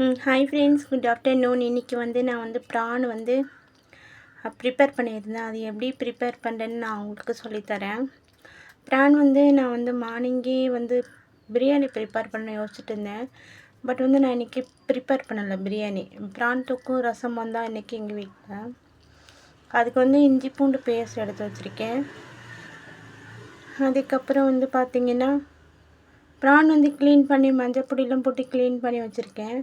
Hi friends, good afternoon. இன்றைக்கி நான் PRAN prepare பண்ணியிருந்தேன். அது எப்படி ப்ரிப்பேர் பண்ணுறேன்னு நான் உங்களுக்கு சொல்லித்தரேன். ப்ரான் நான் மார்னிங்கே பிரியாணி ப்ரிப்பேர் பண்ண யோசிச்சுட்டு இருந்தேன். பட் நான் இன்றைக்கி ப்ரிப்பேர் பண்ணலை பிரியாணி. ப்ரான் தொக்கும் ரசமும் தான் இன்றைக்கி எங்கள் வீட்டில். அதுக்கு இஞ்சி பூண்டு பேஸ்ட் எடுத்து வச்சுருக்கேன். அதுக்கப்புறம் பார்த்திங்கன்னா ப்ரான் க்ளீன் பண்ணி மஞ்சள் பொடியெலாம் போட்டு க்ளீன் பண்ணி வச்சுருக்கேன்.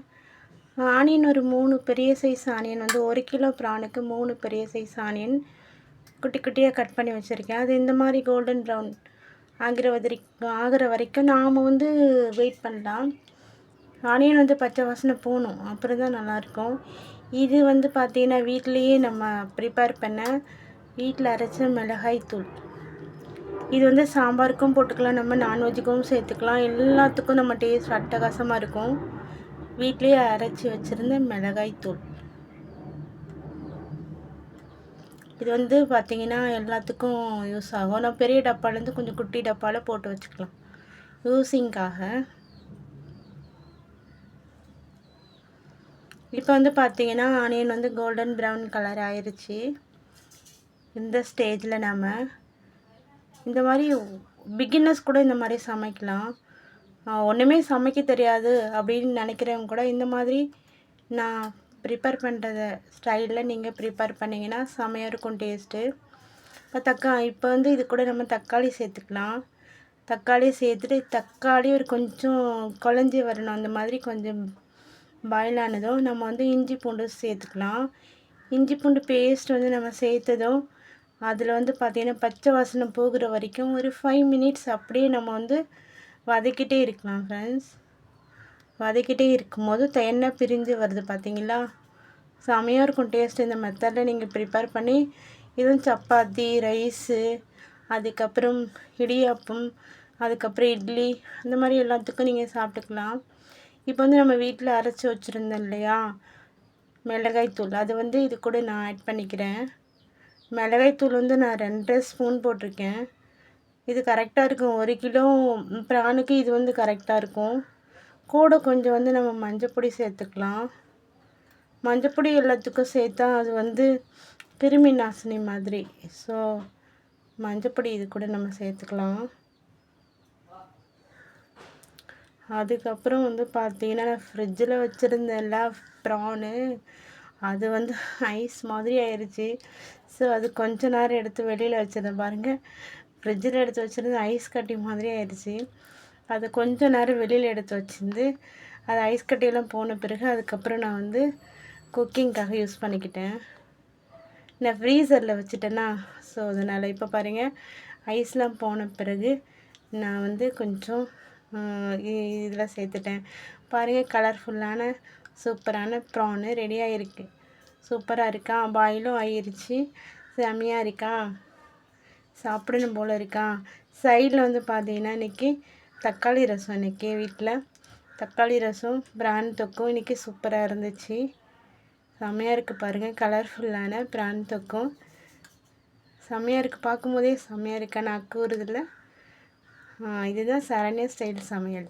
ஆனியன் ஒரு 3 பெரிய சைஸ் ஆனியன் 1 கிலோ ப்ரானுக்கு 3 பெரிய சைஸ் ஆனியன் குட்டி குட்டியாக கட் பண்ணி வச்சுருக்கேன். அது இந்த மாதிரி கோல்டன் ப்ரௌன் ஆகிற வரைக்கும் நாம் வெயிட் பண்ணலாம். ஆனியன் பச்சை வாசனை போகணும், அப்புறம் தான் நல்லாயிருக்கும். இது பார்த்திங்கன்னா வீட்டிலையே நம்ம ப்ரிப்பேர் பண்ண வீட்டில் அரைச்ச மிளகாய் தூள். இது சாம்பாருக்கும் போட்டுக்கலாம், நம்ம நான்வெஜ்ஜுக்கும் சேர்த்துக்கலாம். எல்லாத்துக்கும் நம்ம டேஸ்ட் அட்டகாசமாக இருக்கும். வீட்லேயே அரைச்சி வச்சுருந்த மிளகாய் தூள். இது பார்த்திங்கன்னா எல்லாத்துக்கும் யூஸ் ஆகும். நான் பெரிய டப்பாலேருந்து கொஞ்சம் குட்டி டப்பாவில் போட்டு வச்சுக்கலாம் யூஸிங்காக. இப்போ பார்த்திங்கன்னா ஆனியன் கோல்டன் ப்ரௌன் கலர் ஆயிடுச்சு. இந்த ஸ்டேஜில் நம்ம இந்த மாதிரி பிகினர்ஸ் கூட இந்த மாதிரி சமைக்கலாம். ஒன்றுமே சமைக்க தெரியாது அப்படின்னு நினைக்கிறவங்க கூட இந்த மாதிரி நான் ப்ரிப்பேர் பண்ணுறத ஸ்டைலில் நீங்கள் ப்ரிப்பேர் பண்ணிங்கன்னா செமையாக இருக்கும் டேஸ்ட்டு. இப்போ இது கூட நம்ம தக்காளி சேர்த்துக்கலாம். தக்காளி சேர்த்துட்டு தக்காளி ஒரு கொஞ்சம் குழஞ்சி வரணும். அந்த மாதிரி கொஞ்சம் பாயில் ஆனதும் நம்ம இஞ்சி பூண்டு சேர்த்துக்கலாம். இஞ்சி பூண்டு பேஸ்ட் நம்ம சேர்த்ததும் அதில் பார்த்திங்கன்னா பச்சை வாசனை போகிற வரைக்கும் ஒரு 5 மினிட்ஸ் அப்படியே நம்ம வதக்கிட்டே இருக்கலாம் ஃப்ரெண்ட்ஸ். வதக்கிட்டே இருக்கும்போது எண்ணெய் பிரிஞ்சு வருது பார்த்திங்களா, செமையாக இருக்கும் டேஸ்ட். இந்த மெத்தடில் நீங்கள் ப்ரிப்பேர் பண்ணி இதுவும் சப்பாத்தி, ரைஸு, அதுக்கப்புறம் இடியாப்பம், அதுக்கப்புறம் இட்லி, அந்த மாதிரி எல்லாத்துக்கும் நீங்கள் சாப்பிட்டுக்கலாம். இப்போ நம்ம வீட்டில் அரைச்சி வச்சுருந்தோம் இல்லையா மிளகாய் தூள், அது இது கூட நான் ஆட் பண்ணிக்கிறேன். மிளகாய் தூள் நான் 2 ஸ்பூன் போட்டிருக்கேன். இது கரெக்டாக இருக்கும். 1 கிலோ ப்ரானுக்கு இது கரெக்டாக இருக்கும். கூட கொஞ்சம் நம்ம மஞ்சப்பொடி சேர்த்துக்கலாம். மஞ்சப்பொடி எல்லாத்துக்கும் சேர்த்தா அது கிருமி நாசினி மாதிரி. ஸோ மஞ்சப்பொடி இது கூட நம்ம சேர்த்துக்கலாம். அதுக்கப்புறம் பார்த்திங்கன்னா நான் ஃப்ரிட்ஜில் வச்சுருந்தேன்ல ப்ரானு, அது ஐஸ் மாதிரி ஆயிடுச்சு. ஸோ அது கொஞ்ச நேரம் எடுத்து வெளியில் வச்சுருந்தேன் பாருங்கள். ஃப்ரிட்ஜில் எடுத்து வச்சுருந்து ஐஸ் கட்டி மாதிரி ஆயிடுச்சு. அதை கொஞ்சம் நேரம் வெளியில் எடுத்து வச்சுருந்து அது ஐஸ் கட்டியெல்லாம் போன பிறகு அதுக்கப்புறம் நான் குக்கிங்காக யூஸ் பண்ணிக்கிட்டேன். நான் ஃப்ரீசரில் வச்சுட்டேன்னா, ஸோ அதனால் இப்போ பாருங்கள் ஐஸ்லாம் போன பிறகு நான் கொஞ்சம் இதில் சேர்த்துட்டேன். பாருங்கள் கலர்ஃபுல்லான சூப்பரான ப்ரானு ரெடியாக இருக்குது. சூப்பராக இருக்கா, பாயிலும் ஆயிடுச்சு, செம்மையாக இருக்கா, சாப்பிடணும் போல் இருக்கா. சைடில் பார்த்தீங்கன்னா இன்றைக்கி தக்காளி ரசம். இன்றைக்கி வீட்டில் தக்காளி ரசம் ப்ரான் தொக்கும் இன்றைக்கி சூப்பராக இருந்துச்சு. செம்மையாக இருக்குது பாருங்கள், கலர்ஃபுல்லான ப்ரான் தொக்கும் செம்மையாக இருக்குது. பார்க்கும்போதே செம்மையாக இருக்கா, நான் கூறுதில்ல. இதுதான் சரண்யா ஸ்டைல் சமையல்.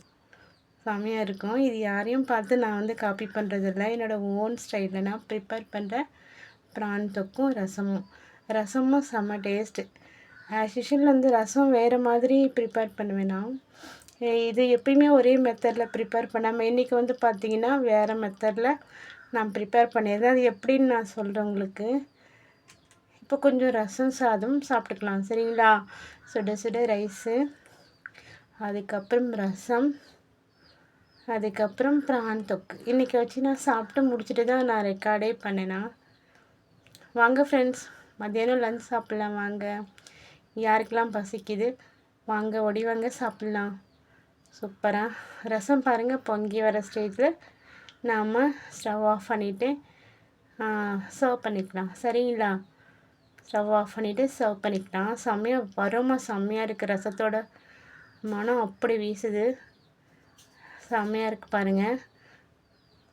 செம்மையாக இருக்கும். இது யாரையும் பார்த்து நான் காப்பி பண்ணுறதில்ல. என்னோடய ஓன் ஸ்டைலில் நான் ப்ரிப்பேர் பண்ணுற ப்ரான் தொக்கும் ரசமும் செம்ம டேஸ்ட்டு. ஆஸ் யூஷுவல் ரசம் வேறு மாதிரி ப்ரிப்பேர் பண்ணுவேன் நான். இது எப்பயுமே ஒரே மெத்தடில் ப்ரிப்பேர் பண்ணாமல் இன்றைக்கி பார்த்திங்கன்னா வேறு மெத்தடில் நான் ப்ரிப்பேர் பண்ணியிருந்தேன். அது எப்படின்னு நான் சொல்கிறேன் உங்களுக்கு. இப்போ கொஞ்சம் ரசம் சாதம் சாப்பிட்டுக்கலாம் சரிங்களா. சுட சுட ரைஸு, அதுக்கப்புறம் ரசம், அதுக்கப்புறம் ப்ரான் தொக்கு இன்றைக்கி வச்சு நான் சாப்பிட்டு முடிச்சுட்டு தான் நான் ரெக்கார்டே பண்ணேனா. வாங்க ஃப்ரெண்ட்ஸ், மத்தியானம் லஞ்ச் சாப்பிட்லாம் வாங்க. யாருக்கெல்லாம் பசிக்குது வாங்க, ஓடி வாங்க சாப்பிட்லாம். சூப்பராக ரசம் பாருங்கள் பொங்கி வர ஸ்டேஜில் நாம் ஸ்டவ் ஆஃப் பண்ணிவிட்டு சர்வ் பண்ணிக்கலாம் சரிங்களா. ஸ்டவ் ஆஃப் பண்ணிவிட்டு சர்வ் பண்ணிக்கலாம். செம்மையாக வரோமா, செம்மையாக இருக்குது. ரசத்தோட மனம் அப்படி வீசுது, செம்மையாக இருக்குது பாருங்கள்.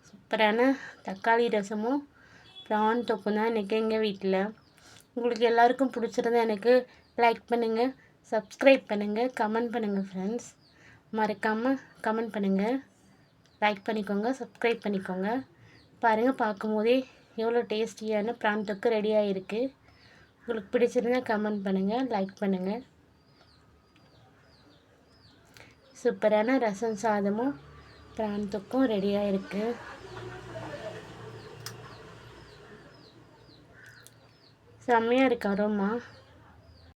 சூப்பரான தக்காளி ரசமும் ப்ரான் தொக்கும் தான் இன்றைக்கி எங்கள் வீட்டில். உங்களுக்கு எல்லாருக்கும் பிடிச்சிருந்தா எனக்கு லைக் பண்ணுங்கள், சப்ஸ்கிரைப் பண்ணுங்கள், கமெண்ட் பண்ணுங்கள் ஃப்ரெண்ட்ஸ். மறக்காமல் கமெண்ட் பண்ணுங்கள். லைக் பண்ணிக்கோங்க, சப்ஸ்கிரைப் பண்ணிக்கோங்க. பாருங்கள், பார்க்கும்போதே எவ்வளோ டேஸ்டியான ப்ரான் தொக்கு ரெடி ஆகிருக்கு. உங்களுக்கு பிடிச்சிருந்தா கமெண்ட் பண்ணுங்கள், லைக் பண்ணுங்கள். சூப்பரான ரசம் சாதமும் ப்ரான் தொக்கும் ரெடியாக இருக்குது. செம்மையாக இருக்கு அரோமா.